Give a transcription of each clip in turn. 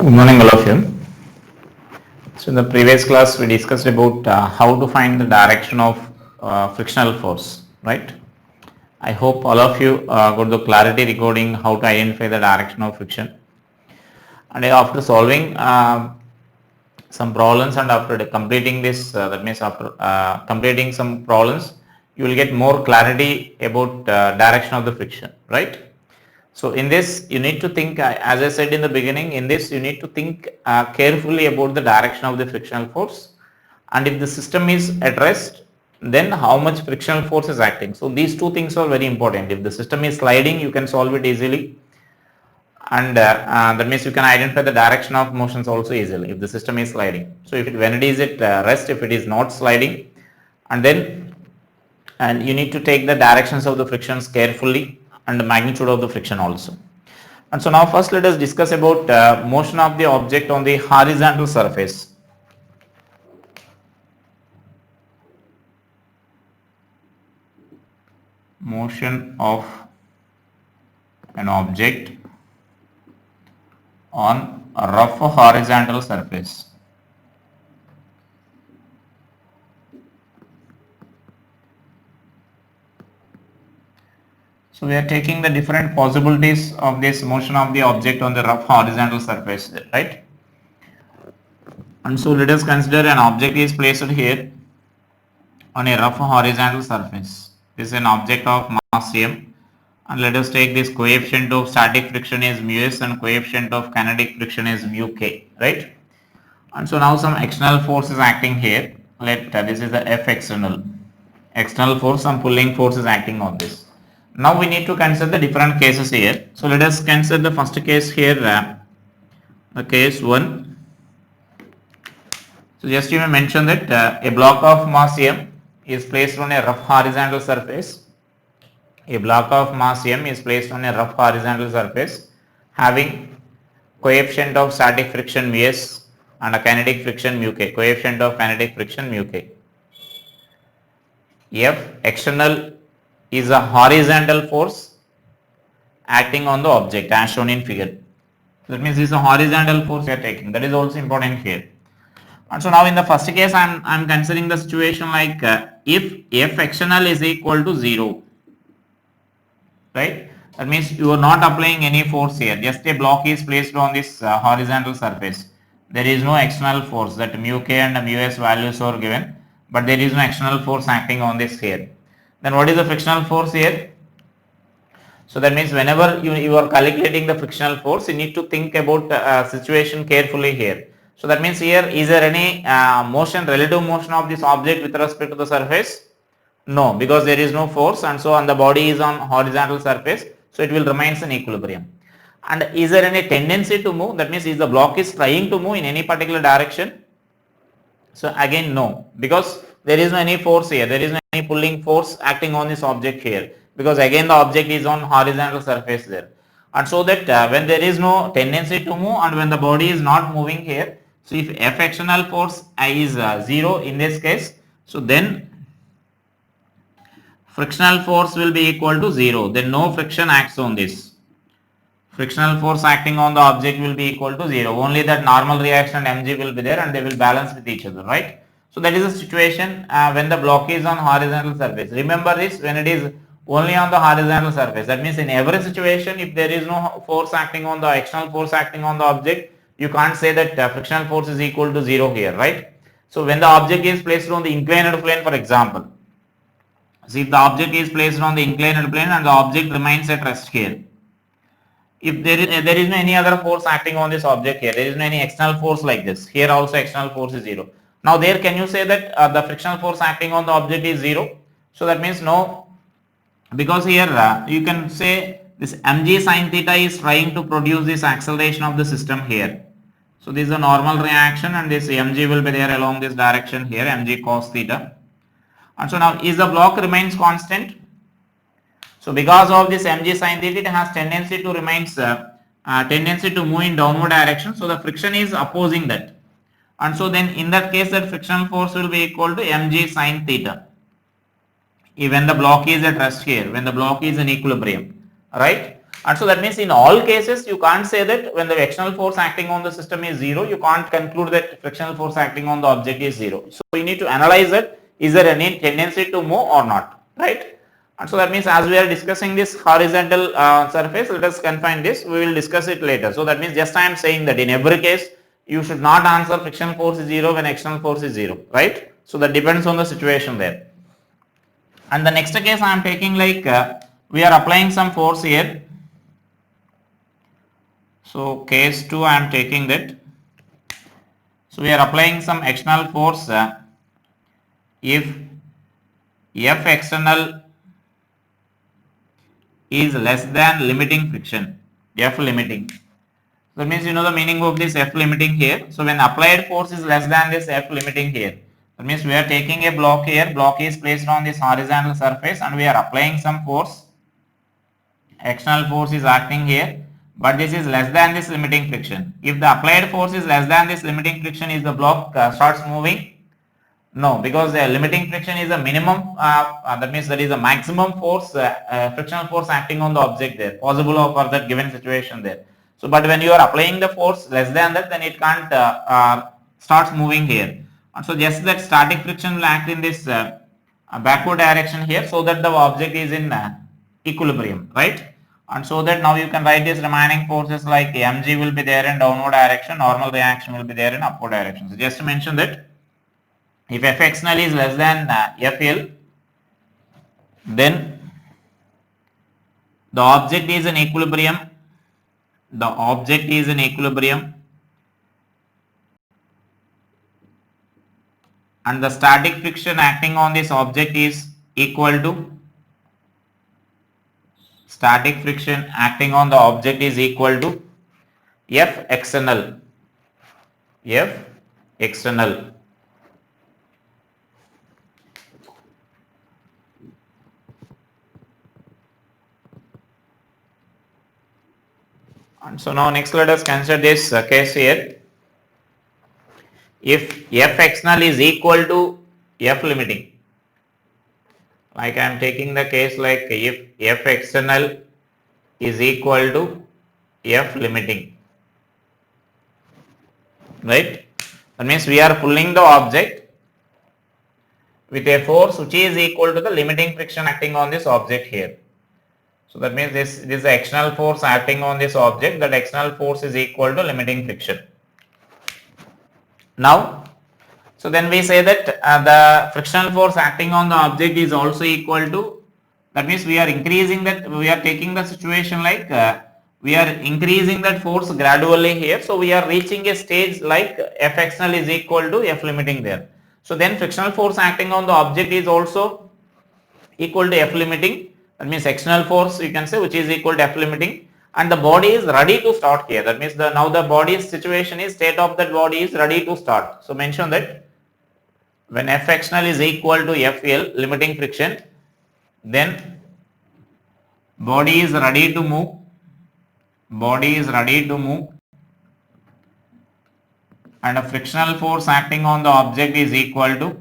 Good morning, all of you. So, in the previous class, we discussed about how to find the direction of frictional force, right? I hope all of you got the clarity regarding how to identify the direction of friction. And after solving some problems and after completing this, that means after completing some problems, you will get more clarity about direction of the friction, right? So in this you need to think, as I said in the beginning, in this you need to think carefully about the direction of the frictional force, and if the system is at rest, then how much frictional force is acting. So these two things are very important. If the system is sliding, you can solve it easily, and that means you can identify the direction of motions also easily if the system is sliding. So if when it is at rest, if it is not sliding, and you need to take the directions of the frictions carefully and the magnitude of the friction also. And so now first let us discuss about motion of the object on the horizontal surface. Motion of an object on a rough horizontal surface. So we are taking the different possibilities of this motion of the object on the rough horizontal surface, right? And so let us consider an object is placed here on a rough horizontal surface. This is an object of mass m, and let us take this coefficient of static friction is mu s and coefficient of kinetic friction is mu k, right? And so now some external force is acting here. This is the F external force, some pulling force is acting on this. Now we need to consider the different cases here. So let us consider the first case here, the case 1. So just you may mention that a block of mass m is placed on a rough horizontal surface. A block of mass m is placed on a rough horizontal surface having coefficient of static friction mu s and a kinetic friction mu k, coefficient of kinetic friction mu k. F external is a horizontal force acting on the object as shown in figure. That means this is a horizontal force we are taking. That is also important here. And so now in the first case I am considering the situation like if F external is equal to 0, right? That means you are not applying any force here. Just a block is placed on this horizontal surface. There is no external force. That mu k and mu s values are given, but there is no external force acting on this here. Then what is the frictional force here? So that means whenever you are calculating the frictional force, you need to think about situation carefully here. So that means here, is there any motion, relative motion of this object with respect to the surface? No, because there is no force, and so on the body is on horizontal surface, so it will remain in equilibrium. And is there any tendency to move? That means is the block is trying to move in any particular direction? So again no, because there is no any force here, there is no any pulling force acting on this object here, because again the object is on horizontal surface there. And so that when there is no tendency to move and when the body is not moving here, so if F external force is 0 in this case, so then frictional force will be equal to 0, then no friction acts on this. Frictional force acting on the object will be equal to 0. Only that normal reaction mg will be there and they will balance with each other, right? So that is the situation when the block is on horizontal surface. Remember this, when it is only on the horizontal surface, that means in every situation if there is no force acting on the external force acting on the object, you can't say that frictional force is equal to 0 here, right? So when the object is placed on the inclined plane, for example, see if the object is placed on the inclined plane and the object remains at rest here, if there is no any other force acting on this object here, there is no any external force like this, here also external force is 0. Now there can you say that the frictional force acting on the object is 0? So that means no, because here you can say this mg sin theta is trying to produce this acceleration of the system here. So this is a normal reaction and this mg will be there along this direction here, mg cos theta. And so now is the block remains constant? So because of this mg sin theta, it has tendency to remains tendency to move in downward direction. So the friction is opposing that, and so then in that case that frictional force will be equal to mg sin theta. When the block is at rest here, when the block is in equilibrium, right? And so that means in all cases you can't say that when the external force acting on the system is 0, you can't conclude that frictional force acting on the object is 0. So you need to analyze that, is there any tendency to move or not, right? And so that means as we are discussing this horizontal surface, let us confine this, we will discuss it later. So that means just I am saying that in every case you should not answer frictional force is 0 when external force is 0, right? So that depends on the situation there. And the next case I am taking like we are applying some force here. So case 2 I am taking that. So we are applying some external force if F external is less than limiting friction, F limiting. That means you know the meaning of this F limiting here. So when applied force is less than this F limiting here, that means we are taking a block here, block is placed on this horizontal surface and we are applying some force. External force is acting here, but this is less than this limiting friction. If the applied force is less than this limiting friction, is the block starts moving? No, because the limiting friction is a minimum, that means there is a maximum force, frictional force acting on the object there, possible for that given situation there. So, but when you are applying the force less than that, then it can't starts moving here. And so just that static friction will act in this backward direction here, so that the object is in equilibrium, right? And so that now you can write these remaining forces like mg will be there in downward direction, normal reaction will be there in upward direction. So just to mention that if F external is less than FL, then the object is in equilibrium. The object is in equilibrium and the static friction acting on this object is equal to static friction acting on the object is equal to F external. F external. And so now next let us consider this case here. If F external is equal to F limiting, like I am taking the case like if F external is equal to F limiting, right? That means we are pulling the object with a force which is equal to the limiting friction acting on this object here. So that means this is the external force acting on this object, that external force is equal to limiting friction. Now, so then we say that the frictional force acting on the object is also equal to, that means we are increasing that, we are taking the situation like we are increasing that force gradually here. So we are reaching a stage like F external is equal to F limiting there. So then frictional force acting on the object is also equal to F limiting. That means external force you can say which is equal to F limiting, and the body is ready to start here. That means now the body's situation is, state of that body is ready to start. So mention that when F external is equal to FL limiting friction, then body is ready to move. Body is ready to move and a frictional force acting on the object is equal to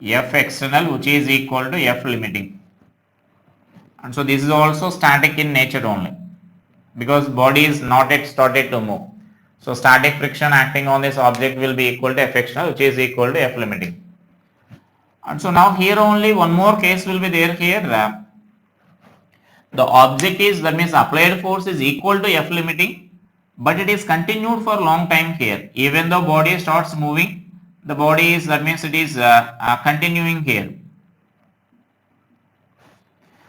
F external which is equal to F limiting. And so this is also static in nature only, because body is not yet started to move. So static friction acting on this object will be equal to F external which is equal to F limiting. And so now here only one more case will be there here. The object is, that means applied force is equal to F limiting, but it is continued for long time here. Even though body starts moving, the body is, that means it is continuing here.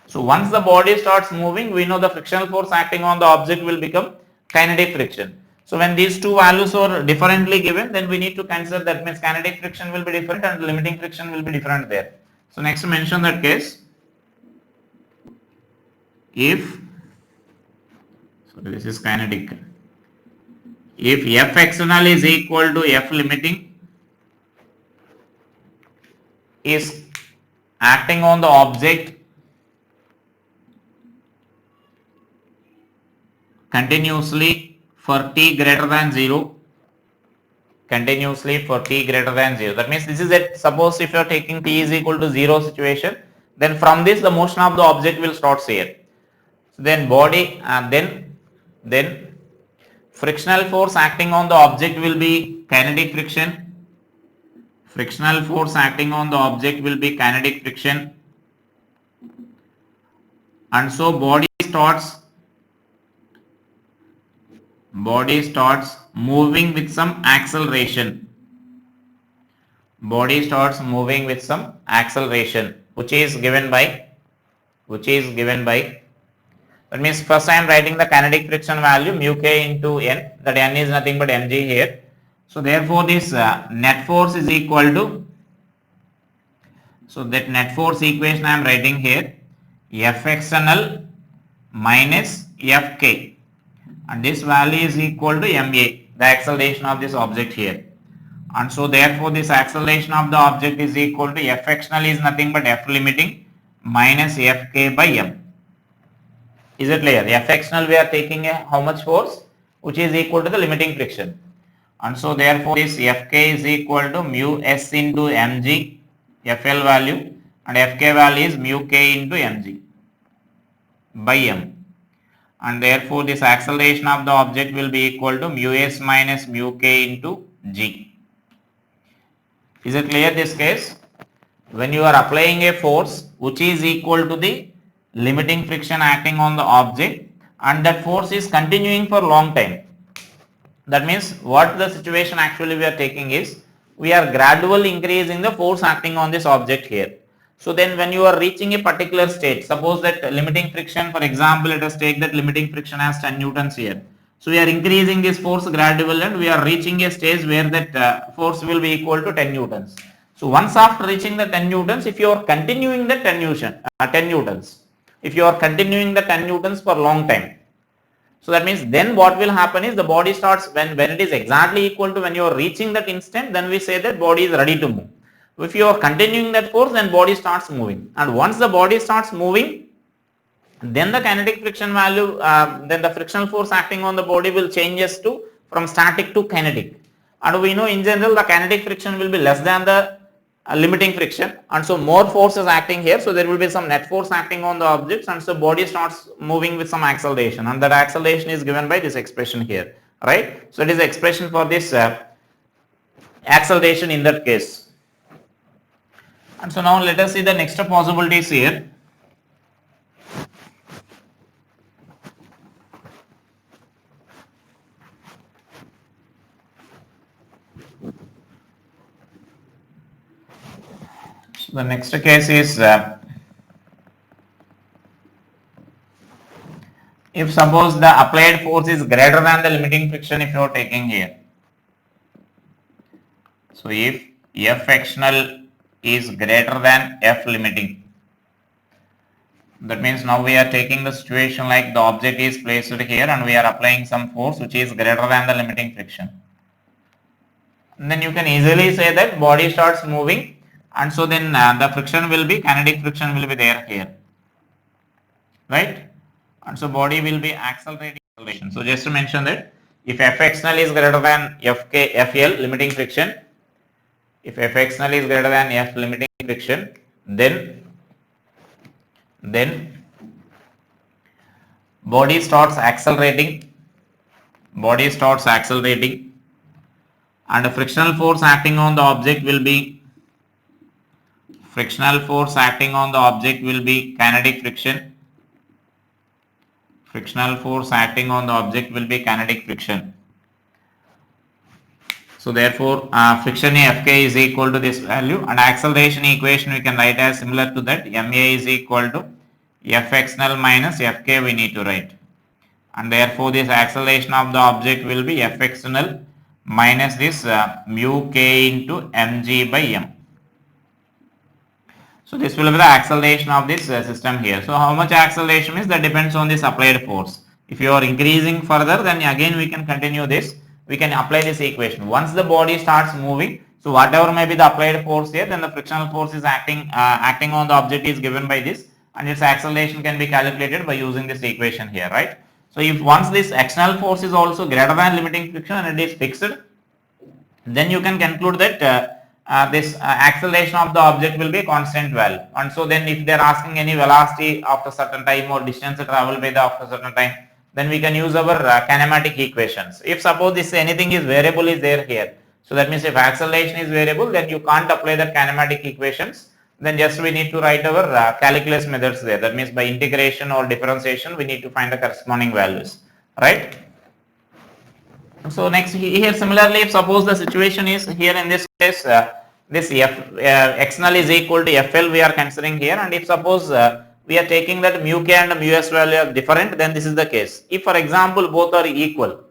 So once the body starts moving, we know the frictional force acting on the object will become kinetic friction. So when these two values are differently given, then we need to consider, that means kinetic friction will be different and limiting friction will be different there. So next mention that case. If, so this is kinetic, if F external is equal to F limiting is acting on the object continuously for t greater than 0, continuously for t greater than 0. That means this is it. Suppose if you are taking t is equal to 0 situation, then from this the motion of the object will start here. So then body then frictional force acting on the object will be kinetic friction. Frictional force acting on the object will be kinetic friction, and so body starts moving with some acceleration. Body starts moving with some acceleration, which is given by that means first I am writing the kinetic friction value mu k into n, that n is nothing but mg here. So therefore this net force is equal to, so that net force equation I am writing here, F external minus Fk, and this value is equal to ma, the acceleration of this object here. And so therefore this acceleration of the object is equal to F external is nothing but F limiting minus Fk by m. Is it clear? F external we are taking a how much force, which is equal to the limiting friction, and so therefore this Fk is equal to mu s into mg, Fl value, and Fk value is mu k into mg by m, and therefore this acceleration of the object will be equal to mu s minus mu k into g. Is it clear this case? When you are applying a force which is equal to the limiting friction acting on the object, and that force is continuing for long time, that means what the situation actually we are taking is, we are gradually increasing the force acting on this object here. So then when you are reaching a particular state, suppose that limiting friction, for example, let us take that limiting friction as 10 newtons here. So we are increasing this force gradually and we are reaching a stage where that force will be equal to 10 newtons. So once after reaching the 10 newtons, if you are continuing the 10 newtons, if you are continuing the 10 newtons for long time, so that means then what will happen is the body starts, when it is exactly equal to when you are reaching that instant, then we say that body is ready to move. If you are continuing that force, then body starts moving, and once the body starts moving, then the kinetic friction value, then the frictional force acting on the body will changes to from static to kinetic, and we know in general the kinetic friction will be less than the limiting friction, and so more force is acting here, so there will be some net force acting on the objects, and so body starts moving with some acceleration, and that acceleration is given by this expression here, right? So it is the expression for this acceleration in that case. And so now let us see the next possibilities here. So the next case is if suppose the applied force is greater than the limiting friction, if you are taking here. So if F frictional is greater than F limiting, that means now we are taking the situation like the object is placed here and we are applying some force which is greater than the limiting friction. And then you can easily say that body starts moving, and so then the friction will be, kinetic friction will be there here, right? And so body will be accelerating. So just to mention that if F external is greater than Fl limiting friction, if F external is greater than F limiting friction, then body starts accelerating, and the frictional force acting on the object will be kinetic friction. Frictional force acting on the object will be kinetic friction. So therefore friction Fk is equal to this value, and acceleration equation we can write as similar to that, ma is equal to F external minus Fk we need to write, and therefore this acceleration of the object will be F external minus this mu k into mg by m. So this will be the acceleration of this system here. So how much acceleration is, that depends on this applied force. If you are increasing further, then again we can continue this, we can apply this equation. Once the body starts moving, so whatever may be the applied force here, then the frictional force is acting on the object is given by this, and its acceleration can be calculated by using this equation here, right? So if once this external force is also greater than limiting friction and it is fixed, then you can conclude that this acceleration of the object will be a constant value. And so then if they are asking any velocity after certain time or distance traveled by the after certain time, then we can use our kinematic equations. If suppose this anything is variable is there here, so that means if acceleration is variable, then you can't apply the kinematic equations. Then just we need to write our calculus methods there. That means by integration or differentiation, we need to find the corresponding values, right? So next here similarly, if suppose the situation is here in this case, this x null is equal to FL we are considering here, and if suppose we are taking that mu k and mu s value are different, then this is the case. If for example both are equal,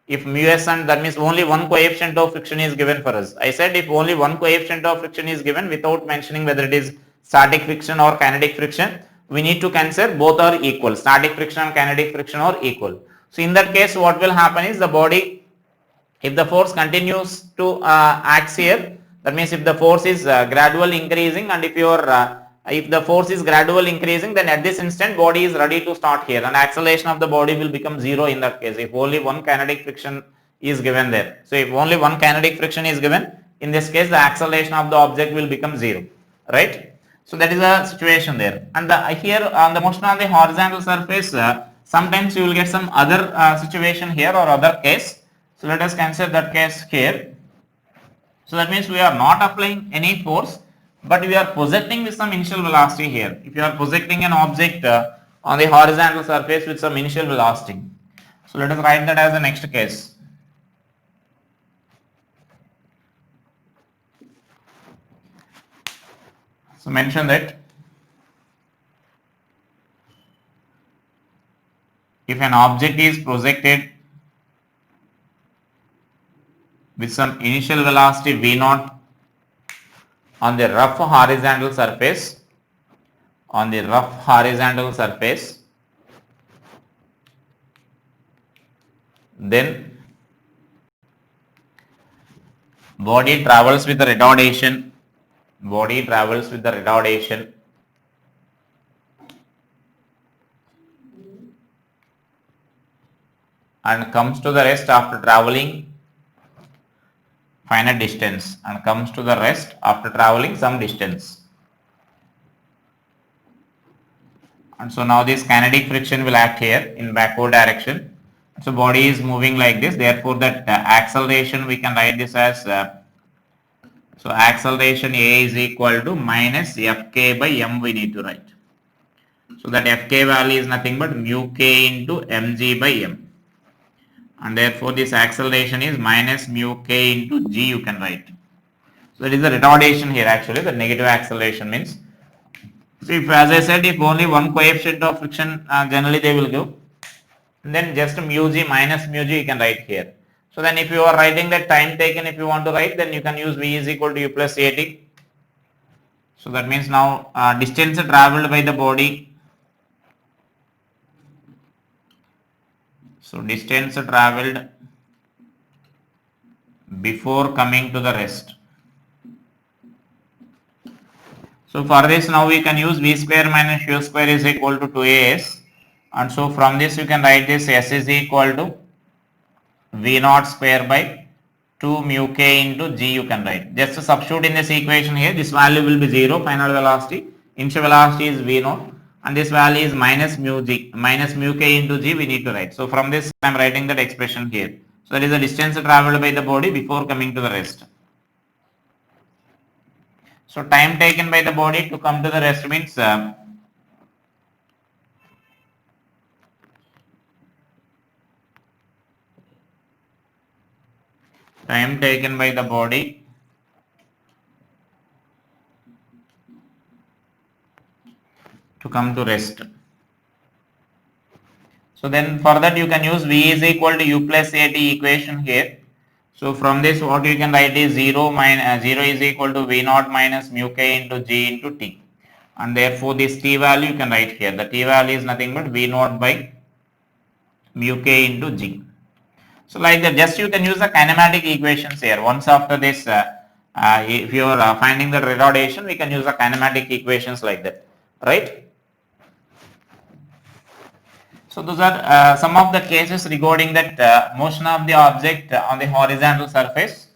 if mu s and that means only one coefficient of friction is given for us. I said if only one coefficient of friction is given without mentioning whether it is static friction or kinetic friction, we need to consider both are equal. Static friction and kinetic friction are equal. So in that case what will happen is the body, if the force continues to act here, that means if the force is gradually increasing, and if the force is gradually increasing, then at this instant body is ready to start here and acceleration of the body will become 0 in that case if only one kinetic friction is given there. So if only one kinetic friction is given, in this case the acceleration of the object will become 0, right? So that is a situation there. And here on the motion on the horizontal surface, sometimes you will get some other situation here or other case. So let us consider that case here. So that means we are not applying any force, but we are projecting with some initial velocity here. If you are projecting an object on the horizontal surface with some initial velocity. So let us write that as the next case. So mention that if an object is projected with some initial velocity v0 on the rough horizontal surface, then body travels with the retardation, and comes to the rest after traveling finite distance, some distance. And so now this kinetic friction will act here in backward direction. So body is moving like this, therefore that acceleration we can write this as so acceleration A is equal to minus Fk by m we need to write. So that Fk value is nothing but mu k into mg by m, and therefore this acceleration is minus mu k into g you can write. So that is the retardation here actually, the negative acceleration means. So if, as I said, if only one coefficient of friction generally they will give, then just mu g minus mu g you can write here. So then if you are writing the time taken, if you want to write, then you can use v is equal to u plus at. So that means now distance traveled by the body. So distance traveled before coming to the rest. So for this now we can use v square minus u square is equal to 2as, and so from this you can write this s is equal to v0 square by 2 mu k into g you can write. Just to substitute in this equation here, this value will be 0, final velocity, initial velocity is v0, and this value is minus mu k into g we need to write. So from this I am writing that expression here. So that is the distance traveled by the body before coming to the rest. So time taken by the body to come to the rest means time taken by the body to come to rest. So then for that you can use v is equal to u plus at equation here. So from this what you can write is 0 is equal to v0 minus mu k into g into t, and therefore this t value you can write here. The t value is nothing but v0 by mu k into g. So like that, just you can use the kinematic equations here. Once after this if you are finding the retardation, we can use the kinematic equations like that, right? So those are some of the cases regarding that motion of the object on the horizontal surface.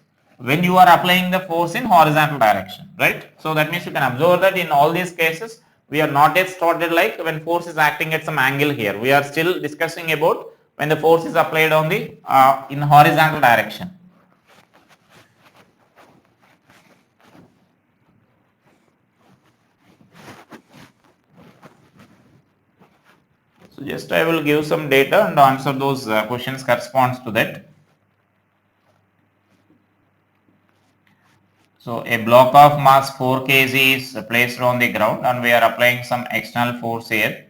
when you are applying the force in horizontal direction, right? So that means you can observe that in all these cases, we are not yet started like when force is acting at some angle here. We are still discussing about when the force is applied on the in horizontal direction. So just I will give some data and answer those questions corresponds to that. So a block of mass 4 kg is placed on the ground and we are applying some external force here.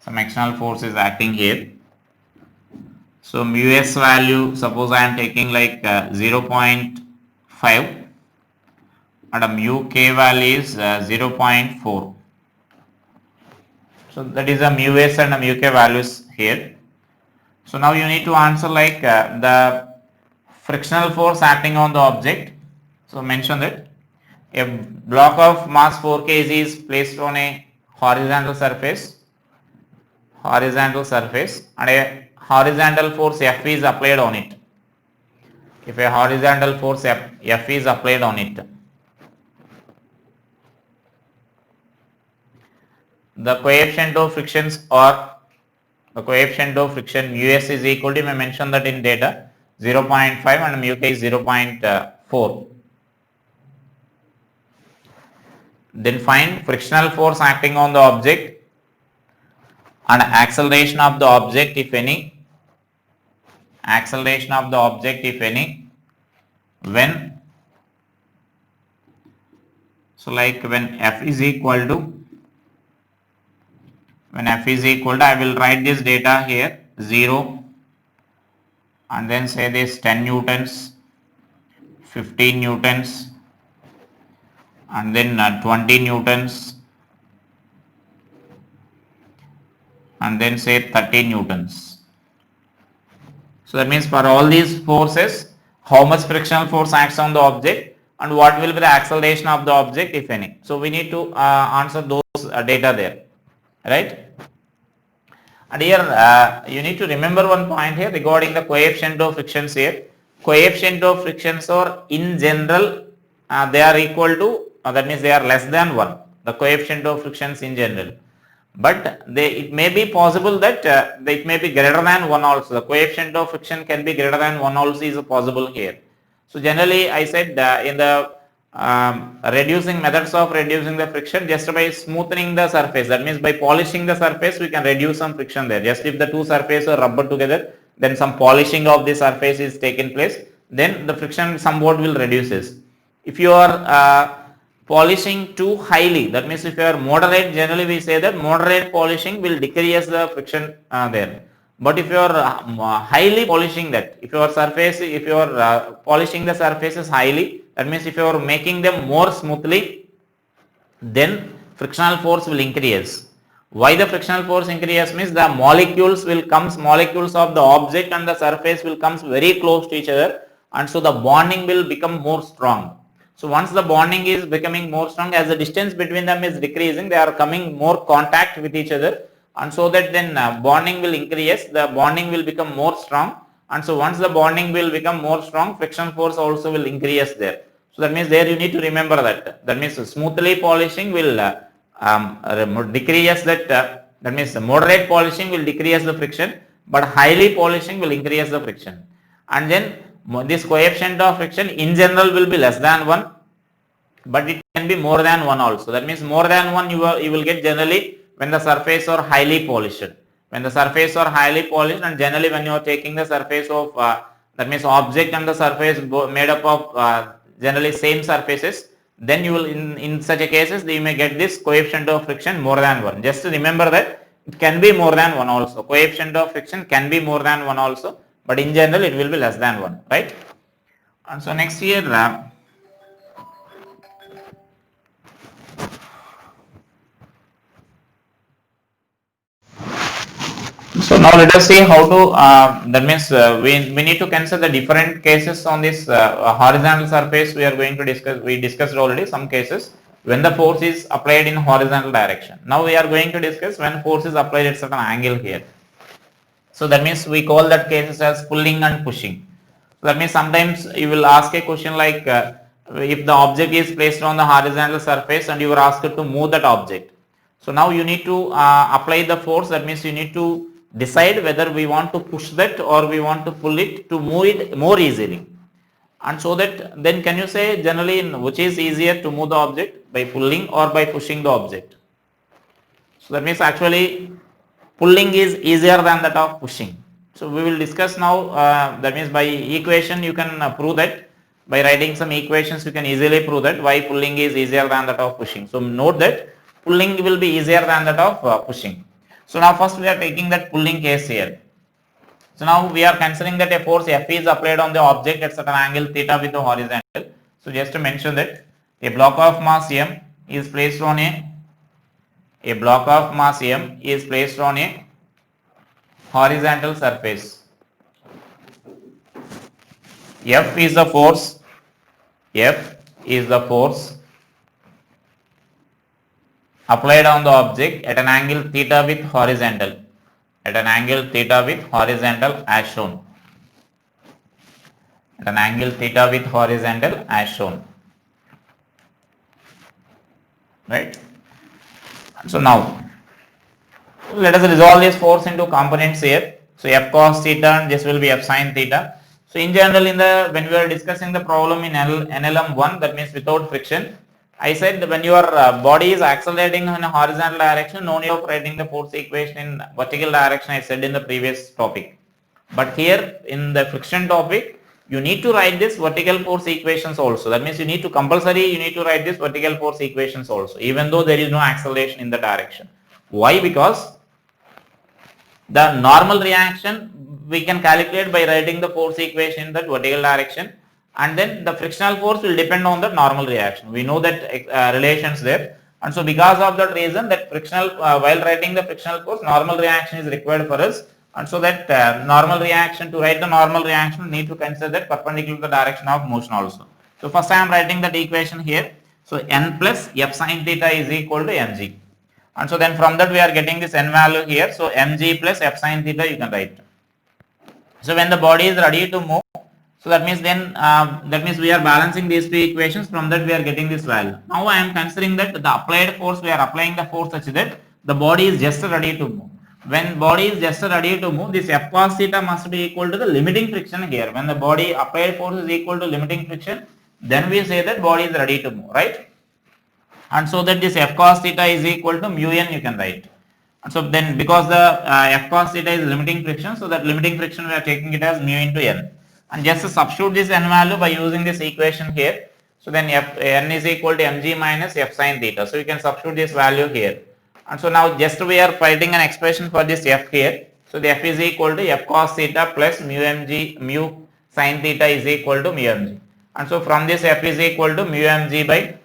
Some external force is acting here. So mu s value, suppose I am taking like 0.5 and a mu k value is 0.4. So that is a mu s and a mu k values here. So now you need to answer like the frictional force acting on the object. So mention that a block of mass 4 kg is placed on a horizontal surface and a horizontal force F is applied on it. If a horizontal force F is applied on it, the coefficient of frictions or the coefficient of friction mu s is equal to, you may mention that in data, 0.5 and mu k is 0.4. Then find frictional force acting on the object and acceleration of the object if any, when, so like when F is equal to, I will write this data here 0 and then say this 10 newtons, 15 newtons and then 20 newtons and then say 30 newtons. So that means for all these forces, how much frictional force acts on the object and what will be the acceleration of the object if any. So we need to answer those data there, right? And here you need to remember one point here regarding the coefficient of frictions here. Coefficient of frictions are in general they are equal to, that means they are less than 1, the coefficient of frictions in general. But it may be possible that it may be greater than 1 also. The coefficient of friction can be greater than 1 also is possible here. So generally I said in the reducing methods of reducing the friction, just by smoothing the surface, that means by polishing the surface we can reduce some friction there. Just if the two surfaces are rubbed together, then some polishing of the surface is taken place, then the friction somewhat will reduces. If you are polishing too highly, that means if you are moderate, generally we say that moderate polishing will decrease the friction there. But if you are highly polishing that, if your surface, if you are polishing the surfaces highly, that means if you are making them more smoothly, then frictional force will increase. Why the frictional force increase means the molecules of the object and the surface will come very close to each other, and so the bonding will become more strong. So once the bonding is becoming more strong, as the distance between them is decreasing, they are coming more contact with each other, and so that then bonding will increase, the bonding will become more strong, and so once the bonding will become more strong, friction force also will increase there. So that means there you need to remember that means smoothly polishing will decrease that, that means moderate polishing will decrease the friction, but highly polishing will increase the friction. And then this coefficient of friction in general will be less than 1, but it can be more than 1 also. That means more than 1 you will get generally when the surface are highly polished. When the surface are highly polished, and generally when you are taking the surface of that means object and the surface made up of generally same surfaces, then you will in such a cases you may get this coefficient of friction more than 1. Just remember that it can be more than 1 also. Coefficient of friction can be more than 1 also, but in general it will be less than 1, right? And so next here so now let us see how to that means we need to consider the different cases on this horizontal surface. We are going to discuss, we discussed already some cases when the force is applied in horizontal direction. Now we are going to discuss when force is applied at certain angle here. So that means we call that cases as pulling and pushing. So that means sometimes you will ask a question like if the object is placed on the horizontal surface and you are asked to move that object. So now you need to apply the force. That means you need to decide whether we want to push that or we want to pull it to move it more easily. And so that then can you say generally which is easier to move the object, by pulling or by pushing the object? So that means actually pulling is easier than that of pushing. So we will discuss now, that means by equation you can prove that, by writing some equations you can easily prove that why pulling is easier than that of pushing. So note that pulling will be easier than that of pushing. So now first we are taking that pulling case here. So now we are considering that a force F is applied on the object at certain angle theta with the horizontal. So just to mention that a block of mass M is placed on a block of mass M is placed on a horizontal surface. F is the force. F is the force applied on the object at an angle theta with horizontal. At an angle theta with horizontal as shown. At an angle theta with horizontal as shown. Right. So now let us resolve this force into components here. So F cos theta and this will be F sin theta. So in general, when we are discussing the problem in NLM1, that means without friction, I said when your body is accelerating in a horizontal direction, no need of writing the force equation in vertical direction, I said in the previous topic. But here in the friction topic, you need to write this vertical force equations also. That means you need to write this vertical force equations also, even though there is no acceleration in the direction. Why? Because the normal reaction we can calculate by writing the force equation in that vertical direction, and then the frictional force will depend on the normal reaction. We know that relations there, and so because of that reason, that frictional while writing the frictional force, normal reaction is required for us, and so that normal reaction, to write the normal reaction, we need to consider that perpendicular to the direction of motion also. So first I am writing that equation here. So n plus f sin theta is equal to mg. And so then from that we are getting this n value here. So mg plus f sin theta you can write. So when the body is ready to move, so that means then we are balancing these two equations. From that we are getting this value. Now I am considering that the applied force, we are applying the force such that the body is just ready to move. When body is just ready to move, this f cos theta must be equal to the limiting friction here. When the body applied force is equal to limiting friction, then we say that body is ready to move, right? And so that this f cos theta is equal to mu n you can write. And so then because the f cos theta is limiting friction, so that limiting friction we are taking it as mu into n. And just to substitute this n value by using this equation here. So then n is equal to mg minus f sin theta. So you can substitute this value here. And so now just we are writing an expression for this f here. So the f is equal to f cos theta plus mu sin theta is equal to mu mg. And so from this f is equal to mu mg by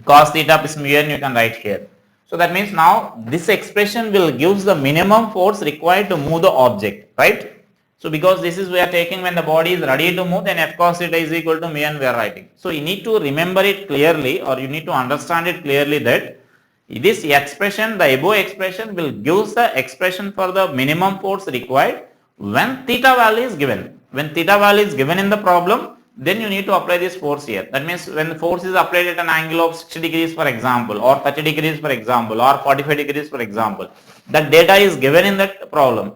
cos theta plus mu n you can write here. So that means now this expression will gives the minimum force required to move the object, right? So because this is we are taking when the body is ready to move, then f cos theta is equal to mu n we are writing. So you need to remember it clearly, or you need to understand it clearly, that this expression, the above expression will gives the expression for the minimum force required when theta value is given. When theta value is given in the problem, then you need to apply this force here. That means when the force is applied at an angle of 60 degrees for example, or 30 degrees for example, or 45 degrees for example, that data is given in that problem.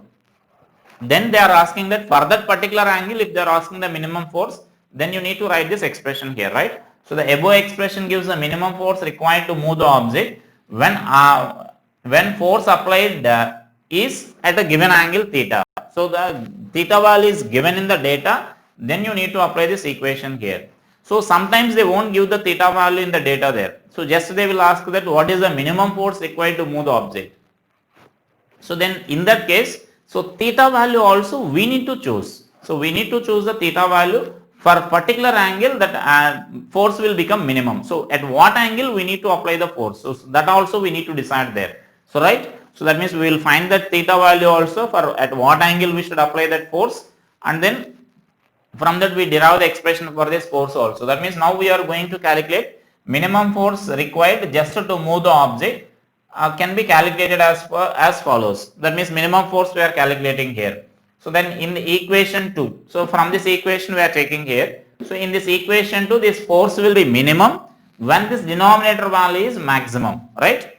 Then they are asking that for that particular angle, if they are asking the minimum force, then you need to write this expression here, right? So the above expression gives the minimum force required to move the object when force applied is at a given angle theta. So the theta value is given in the data, then you need to apply this equation here. So sometimes they won't give the theta value in the data there. So just they will ask that what is the minimum force required to move the object. So then in that case, so theta value also we need to choose. So we need to choose the theta value for a particular angle that force will become minimum. So at what angle we need to apply the force. So that also we need to decide there. So right. So that means we will find that theta value also for at what angle we should apply that force, and then from that we derive the expression for this force also. That means now we are going to calculate minimum force required just to move the object can be calculated as follows. That means minimum force we are calculating here. So then in the equation 2, so from this equation we are taking here, so in this equation 2 this force will be minimum when this denominator value is maximum, right?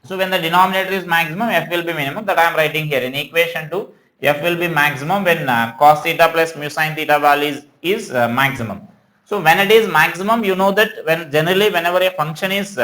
So when the denominator is maximum, f will be minimum, that I am writing here in equation 2, f will be maximum when cos theta plus mu sin theta value is maximum. So when it is maximum, you know that when generally whenever a function is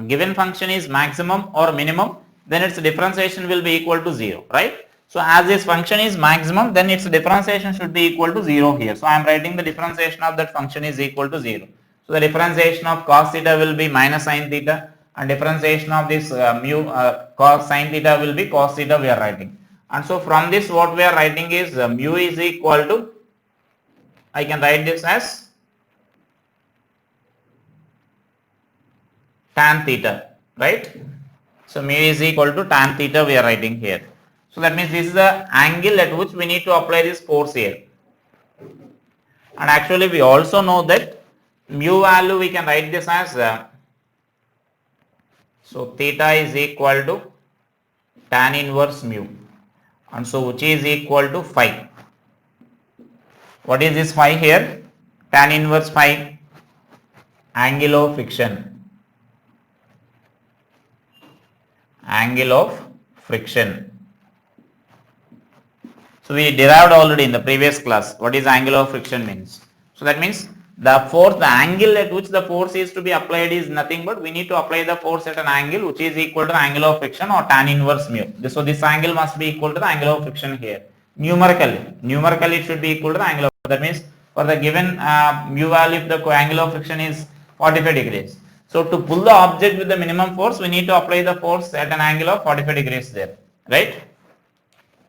given function is maximum or minimum, then its differentiation will be equal to 0, right? So as this function is maximum, then its differentiation should be equal to 0 here. So I am writing the differentiation of that function is equal to 0. So the differentiation of cos theta will be minus sin theta, and differentiation of this cos sin theta will be cos theta we are writing. And so from this what we are writing is mu is equal to, I can write this as tan theta, right? So mu is equal to tan theta we are writing here. So that means this is the angle at which we need to apply this force here. And actually we also know that mu value we can write this as so theta is equal to tan inverse mu, and so which is equal to phi. What is this phi here? Tan inverse phi, angle of friction. Angle of friction. So we derived already in the previous class what is angle of friction means. So that means the force, the angle at which the force is to be applied is nothing but we need to apply the force at an angle which is equal to the angle of friction or tan inverse mu. So this angle must be equal to the angle of friction here. Numerically it should be equal to the angle of, that means for the given mu value if the angle of friction is 45 degrees. So to pull the object with the minimum force, we need to apply the force at an angle of 45 degrees there, right?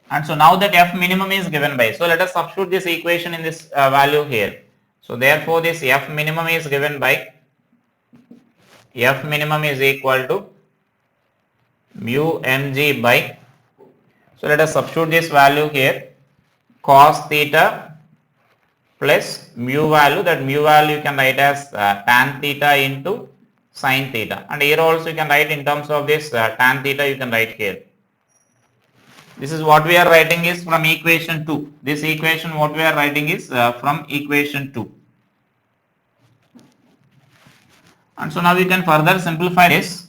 And so now that f minimum is given by, so let us substitute this equation in this value here. So therefore this f minimum is given by, f minimum is equal to mu mg by, so let us substitute this value here, cos theta plus mu value, that mu value you can write as tan theta into sin theta, and here also you can write in terms of this tan theta you can write here. This is what we are writing is from equation 2. This equation what we are writing is from equation 2. And so now we can further simplify this.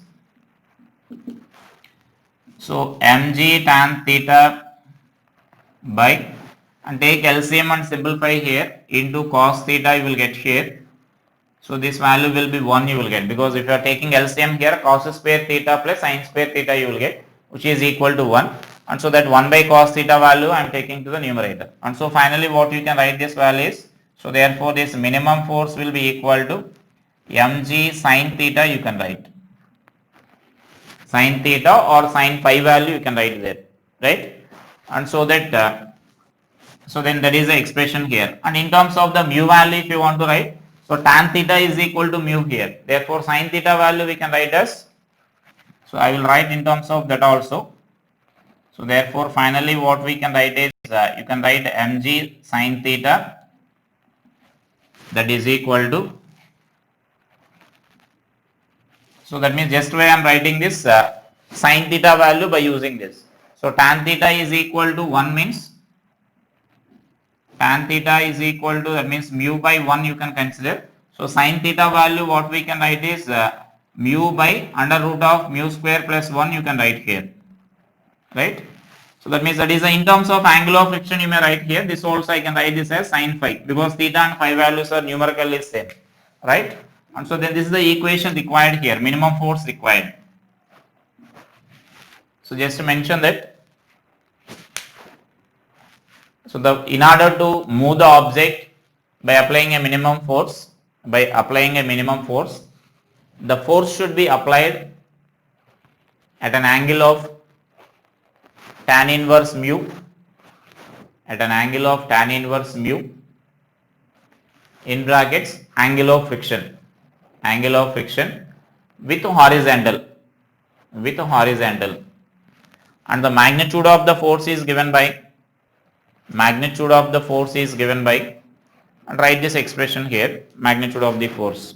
So mg tan theta by, and take LCM and simplify here, into cos theta you will get here. So this value will be 1 you will get, because if you are taking LCM here, cos square theta plus sin square theta you will get, which is equal to 1. And so that 1 by cos theta value I am taking to the numerator. And so finally what you can write this value is, so therefore this minimum force will be equal to mg sin theta you can write. Sin theta or sin phi value you can write there, right? And so that, so then that is the expression here. And in terms of the mu value if you want to write, so tan theta is equal to mu here. Therefore sin theta value we can write as, so I will write in terms of that also. So therefore finally what we can write is, you can write mg sin theta, that is equal to, so that means just why I am writing this sin theta value by using this. So tan theta is equal to 1 means, tan theta is equal to, that means mu by 1 you can consider. So sin theta value what we can write is mu by under root of mu square plus 1 you can write here, right? So that means that is in terms of angle of friction you may write here. This also I can write this as sin phi, because theta and phi values are numerically same, right? And so then this is the equation required here, minimum force required. So just to mention that, so in order to move the object by applying a minimum force, the force should be applied at an angle of tan inverse mu, in brackets angle of friction with horizontal, and the magnitude of the force is given by, and write this expression here, magnitude of the force.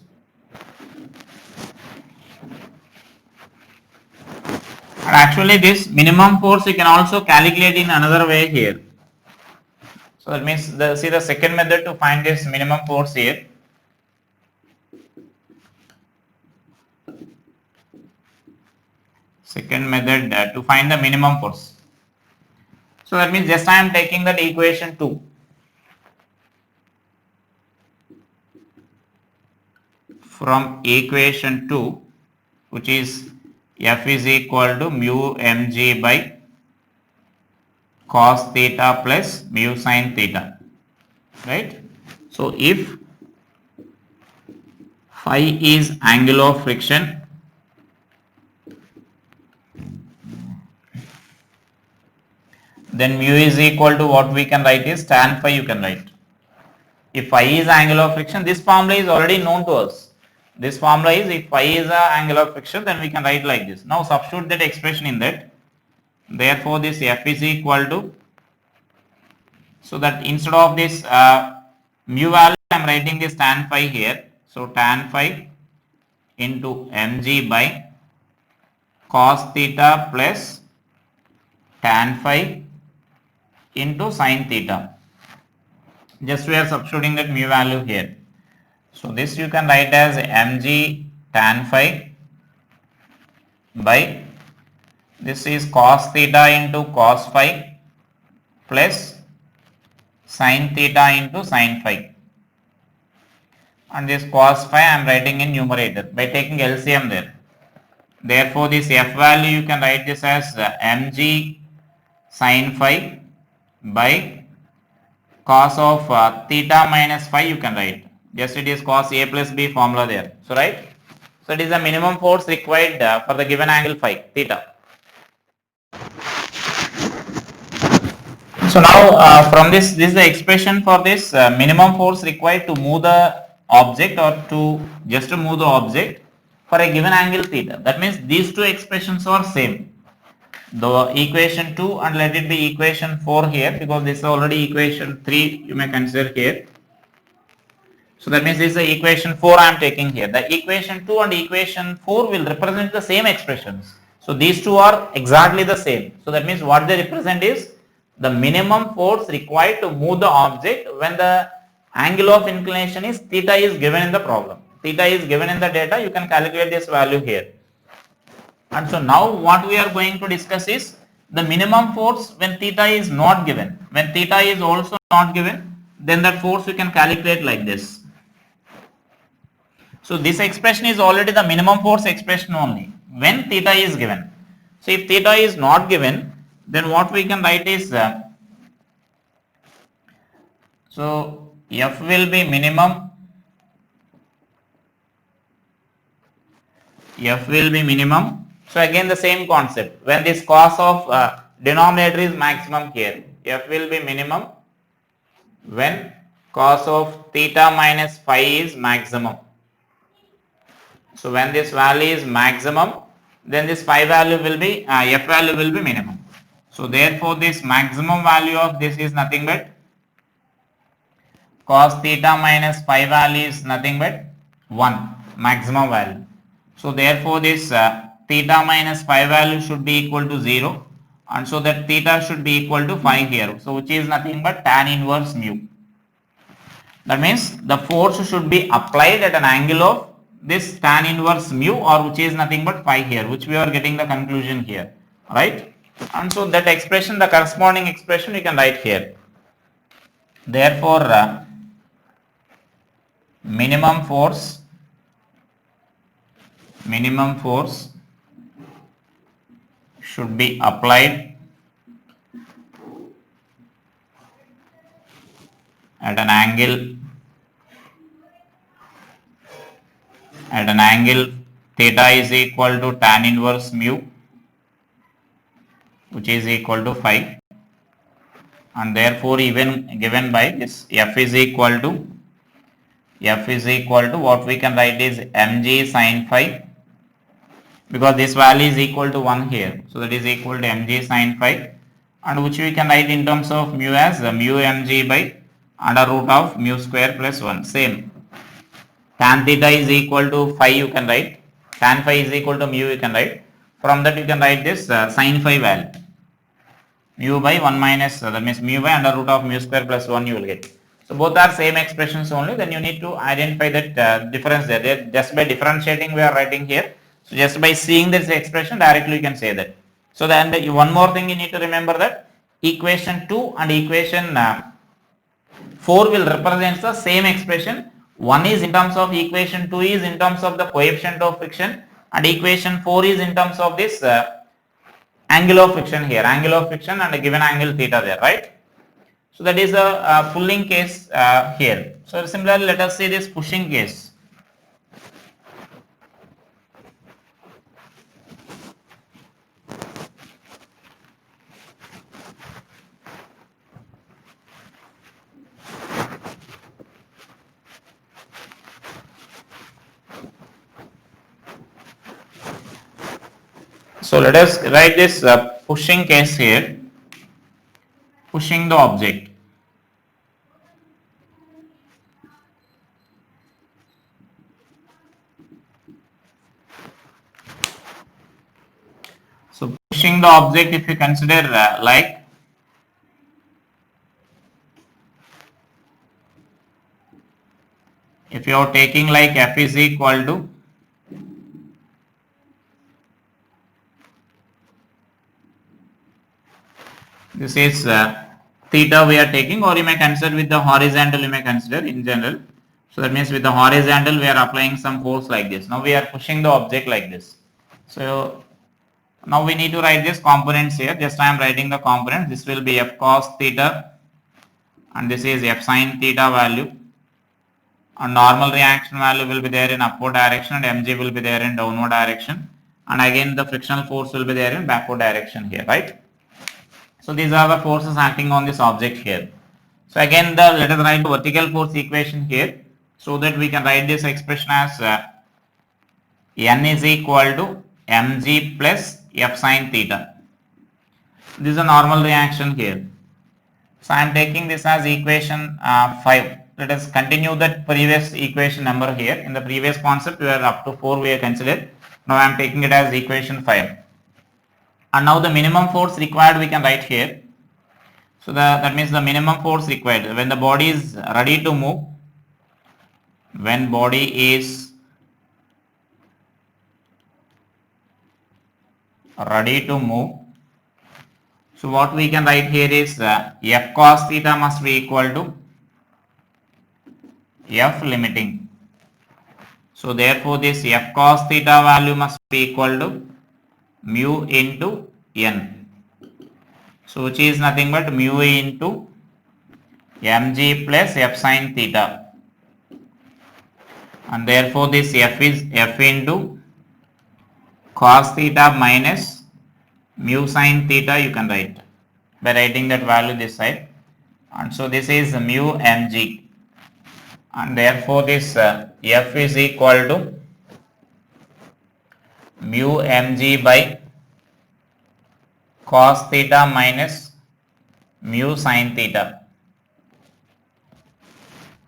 And actually this minimum force you can also calculate in another way here. So that means see the second method to find this minimum force here. Second method to find the minimum force. So that means just I am taking that equation 2. From equation 2, which is F is equal to mu mg by cos theta plus mu sin theta, right? So if phi is angle of friction, then mu is equal to what we can write is tan phi you can write. If phi is angle of friction, this formula is already known to us. This formula is if phi is a angle of friction, then we can write like this. Now substitute that expression in that. Therefore this F is equal to, so that instead of this mu value I am writing this tan phi here. So tan phi into mg by cos theta plus tan phi into sin theta. Just we are substituting that mu value here. So this you can write as mg tan phi by, this is cos theta into cos phi plus sin theta into sin phi, and this cos phi I am writing in numerator by taking LCM there. Therefore this F value you can write this as mg sin phi by cos of theta minus phi you can write. Just it is cos A plus B formula there. So right. So it is the minimum force required for the given angle phi theta. So now from this is the expression for this minimum force required to move the object or to just to move the object for a given angle theta. That means these two expressions are same. The equation 2 and let it be equation 4 here, because this is already equation 3 you may consider here. So that means this is the equation 4 I am taking here. The equation 2 and equation 4 will represent the same expressions. So these two are exactly the same. So that means what they represent is the minimum force required to move the object when the angle of inclination is theta is given in the problem. Theta is given in the data, you can calculate this value here. And so now what we are going to discuss is the minimum force when theta is not given. When theta is also not given, then that force we can calculate like this. So this expression is already the minimum force expression only when theta is given. So if theta is not given, then what we can write is so F will be minimum, F will be minimum. So again the same concept, when this cos of denominator is maximum here, F will be minimum when cos of theta minus phi is maximum. So when this value is maximum, then this phi value will be F value will be minimum. So therefore this maximum value of this is nothing but cos theta minus phi value is nothing but 1 maximum value. So therefore this theta minus phi value should be equal to 0, and so that theta should be equal to phi here. So which is nothing but tan inverse mu. That means the force should be applied at an angle of this tan inverse mu, or which is nothing but phi here, which we are getting the conclusion here, right? And so that expression, the corresponding expression we can write here. Therefore minimum force should be applied at an angle theta is equal to tan inverse mu, which is equal to phi, and therefore even given by this F is equal to what we can write is mg sin phi, because this value is equal to 1 here, so that is equal to mg sin phi, and which we can write in terms of mu as mu mg by under root of mu square plus 1. Same, tan theta is equal to phi you can write, tan phi is equal to mu you can write. From that you can write this sin phi value. Mu by 1 minus, that means mu by under root of mu square plus 1 you will get. So both are same expressions only, then you need to identify that difference there. Just by differentiating we are writing here. So just by seeing this expression directly you can say that. So then one more thing you need to remember, that equation 2 and equation 4 will represent the same expression. One is in terms of equation 2 is in terms of the coefficient of friction, and equation 4 is in terms of this angle of friction here, angle of friction and a given angle theta there, right? So that is a pulling case here. So similarly, let us see this pushing case. So let us write this pushing case here, pushing the object. So pushing the object, if you consider like if you are taking like F is equal to this is theta we are taking, or you may consider with the horizontal, you may consider in general. So that means with the horizontal we are applying some force like this. Now we are pushing the object like this. So now we need to write this components here. Just I am writing the components. This will be F cos theta and this is F sin theta value, and normal reaction value will be there in upward direction and mg will be there in downward direction, and again the frictional force will be there in backward direction here, right? So these are the forces acting on this object here. So again let us write the vertical force equation here, so that we can write this expression as n is equal to mg plus F sin theta. This is a normal reaction here. So I am taking this as equation 5. Let us continue that previous equation number here. In the previous concept we are up to 4 we are considered. Now I am taking it as equation 5. And now the minimum force required we can write here. So that means the minimum force required when the body is ready to move. When body is ready to move. So what we can write here is F cos theta must be equal to F limiting. So therefore this F cos theta value must be equal to mu into n. So which is nothing but mu into mg plus F sin theta. And therefore this F is F into cos theta minus mu sin theta you can write by writing that value this side, and so this is mu mg, and therefore this F is equal to mu mg by cos theta minus mu sin theta.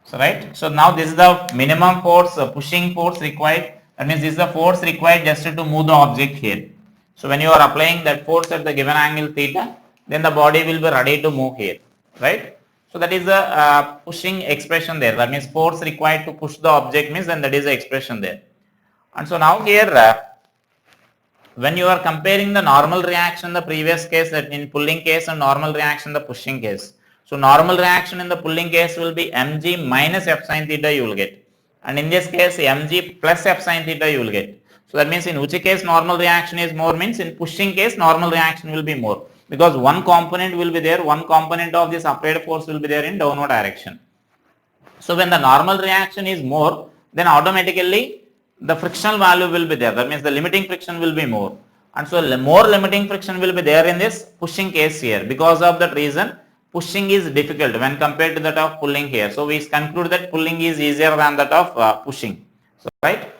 So right, so now this is the minimum force, pushing force required. That means this is the force required just to move the object here. So when you are applying that force at the given angle theta, then the body will be ready to move here, right? So that is the pushing expression there. That means force required to push the object means, then that is the expression there. And so now here when you are comparing the normal reaction in the previous case, that in pulling case, and normal reaction in the pushing case. So normal reaction in the pulling case will be mg minus F sin theta you will get, and in this case mg plus F sin theta you will get. So that means in which case normal reaction is more, means in pushing case normal reaction will be more, because one component will be there, one component of this applied force will be there in downward direction. So when the normal reaction is more, then automatically the frictional value will be there. That means the limiting friction will be more, and so more limiting friction will be there in this pushing case here. Because of that reason, pushing is difficult when compared to that of pulling here. So we conclude that pulling is easier than that of pushing. So right,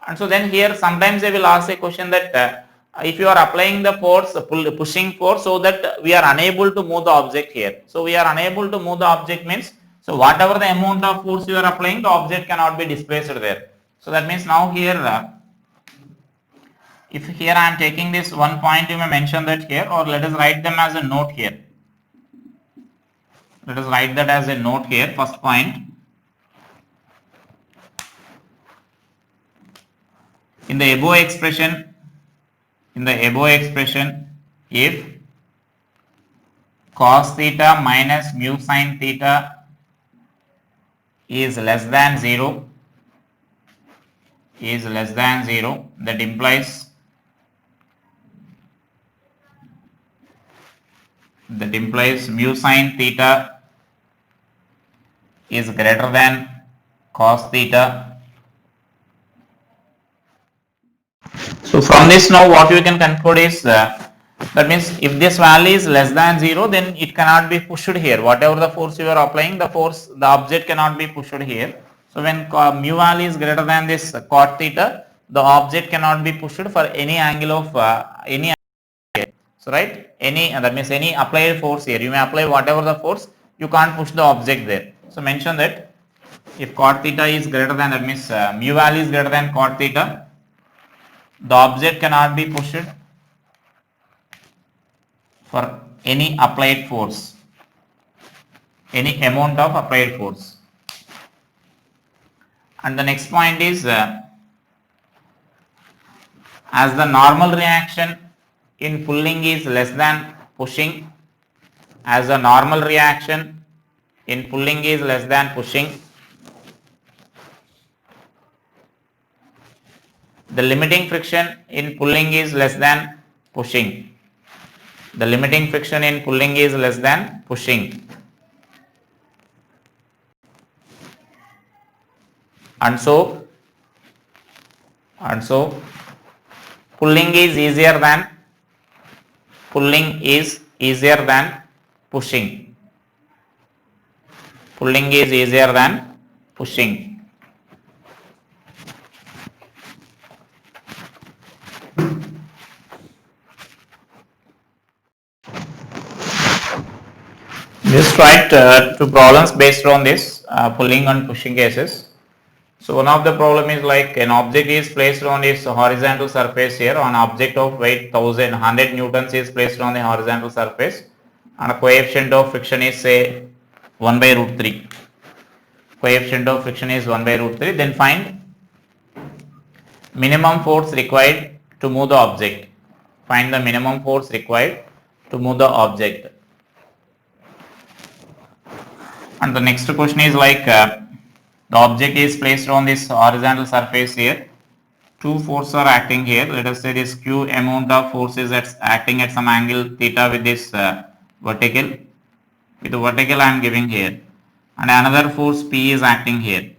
and so then here sometimes they will ask a question that if you are applying the force, pushing force, so that we are unable to move the object here. So we are unable to move the object means, so whatever the amount of force you are applying, the object cannot be displaced there. So that means now here if here I am taking this one point, you may mention that here, or let us write them as a note here. Let us write that as a note here, first point. In the above expression, if cos theta minus mu sin theta is less than 0, that implies mu sin theta is greater than cos theta. So from this now what we can conclude is that means if this value is less than 0, then it cannot be pushed here. Whatever the force you are applying, the object cannot be pushed here. So when mu value is greater than this cot theta, the object cannot be pushed for any angle of any angle. So right, that means any applied force here, you may apply whatever the force, you can't push the object there. So mention that if cot theta is greater than, that means mu value is greater than cot theta, the object cannot be pushed for any applied force, any amount of applied force. And the next point is as the normal reaction in pulling is less than pushing, the limiting friction in pulling is less than pushing. And so pulling is easier than pushing. Just write two problems based on this pulling and pushing cases. So one of the problem is like an object is placed on its horizontal surface here, on object of weight 100 newtons is placed on the horizontal surface, and a coefficient of friction is say 1 by root 3. Then find minimum force required to move the object. And the next question is like the object is placed on this horizontal surface here. Two forces are acting here. Let us say this Q amount of forces that's acting at some angle theta with this vertical. With the vertical I am giving here. And another force P is acting here.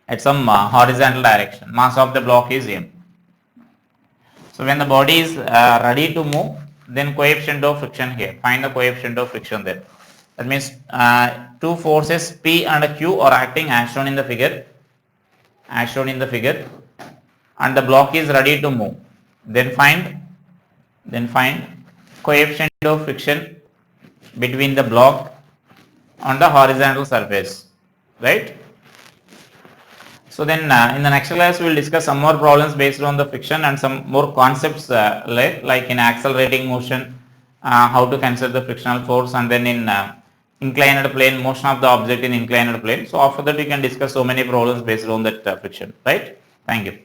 At some horizontal direction. Mass of the block is M. So when the body is ready to move, then coefficient of friction here. Find the coefficient of friction there. That means two forces P and Q are acting as shown in the figure. And the block is ready to move. Then find coefficient of friction between the block on the horizontal surface. Right? So then in the next class we will discuss some more problems based on the friction and some more concepts like in accelerating motion, how to consider the frictional force, and then in inclined plane, motion of the object in inclined plane. So after that we can discuss so many problems based on that friction, right? Thank you.